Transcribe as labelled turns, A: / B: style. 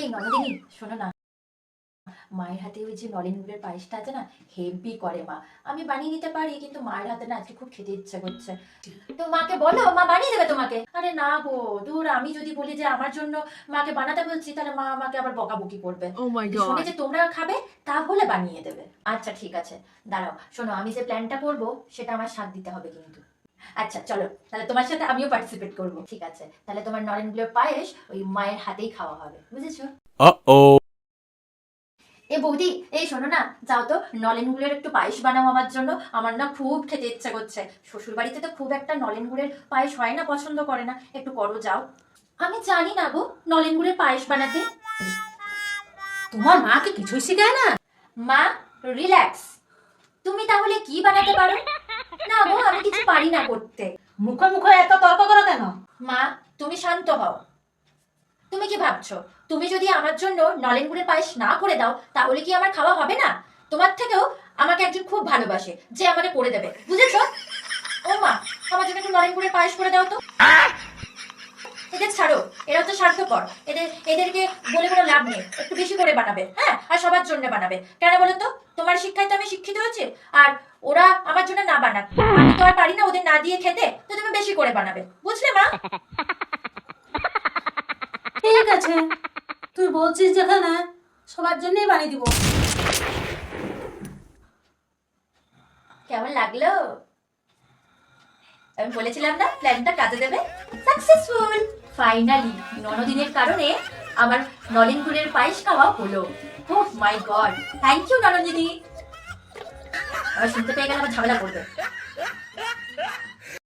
A: এই ননদিনী, শোনো না, মায়ের হাতে ওই যে নলেন গুড়ের পায়েসটা আছে না, হেভি করে মা। আমি বানিয়ে নিতে পারি, কিন্তু মায়ের হাতে না আজকে খুব খেতে ইচ্ছে করছে। তো মাকে বলো, মা বানিয়ে দেবে তোমাকে। আরে না গো, দূর, আমি যদি বলি যে আমার জন্য মাকে বানাতে বলছি, তাহলে মা আমাকে আবার বকাবকি করবে।
B: Oh my
A: যদি শুনে
B: god.
A: যে তোমরা খাবে, তাহলে বানিয়ে দেবে। আচ্ছা ঠিক আছে, দাঁড়াও, শোনো, আমি যে প্ল্যানটা করব সেটা আমার সাথ দিতে হবে কিন্তু। আচ্ছা চলো, তাহলে তোমার সাথে আমিও পার্টিসিপেট করব। ঠিক আছে, তাহলে তোমার নলেন গুড়ের পায়েস ওই মায়ের হাতেই খাওয়া হবে, বুঝেছো?
C: Uh-oh.
A: এ বৌদি, এই শোনো না, যাও তো নলেন গুড়ের একটু পায়েস বানাও আমার জন্য। আমার না খুব খেতে ইচ্ছা করছে। শ্বশুর বাড়িতে তো খুব একটা নলেন গুড়ের পায়েস হয় না, পছন্দ করে না। একটু করো, যাও। আমি জানি না গো নলেন গুড়ের পায়েস বানাতে।
D: তোমার মা কি কিছুই শেখায় না?
A: মা, রিল্যাক্স। তুমি তাহলে কি বানাতে পারো? না গো, আমি কিছু পারি না করতে।
D: মুখে মুখে এত তর্ক করো কেন?
A: মা, তুমি শান্ত হও। তুমি কি ভাবছো, তুমি যদি আমার জন্য নলেন গুড়ের পায়েস না করে দাও, তাহলে কি আমার খাওয়া হবে না? তোমার থেকেও আমাকে একজন খুব ভালোবাসে, যে আমাকে করে দেবে, বুঝেছো? ও মা, আমার জন্য একটু নলেন গুড়ের পায়েস করে দাও তো। এদের ছাড়ো, এরা তো স্বার্থপর। এদেরকে বলে কোনো লাভ নেই। একটু বেশি করে বানাবে, হ্যাঁ, আর সবার জন্য বানাবে। কেন বলো তো? তোমার শিক্ষায় তো আমি শিক্ষিত হয়েছি। আর ওরা আমার জন্য না বানাক, আমি তো আর পারি না ওদের না দিয়ে খেতে। তো তুমি বেশি করে বানাবে, বুঝলে মা?
D: ঠিক আছে, তুই বলছিস যেখানে, সবার জন্যই বানিয়ে দিব।
A: কেমন লাগলো? আমি বলেছিলাম না প্ল্যানটা কাজে দেবে। সাকসেসফুল। ফাইনালি ননদিনের কারণে আমার নলেন গুড়ের পায়েস খাওয়া হলো। ওহ মাই গড, থ্যাংক ইউ ননদিনী। শুনতে পেয়ে গেলে আমার ঝামেলা করবে।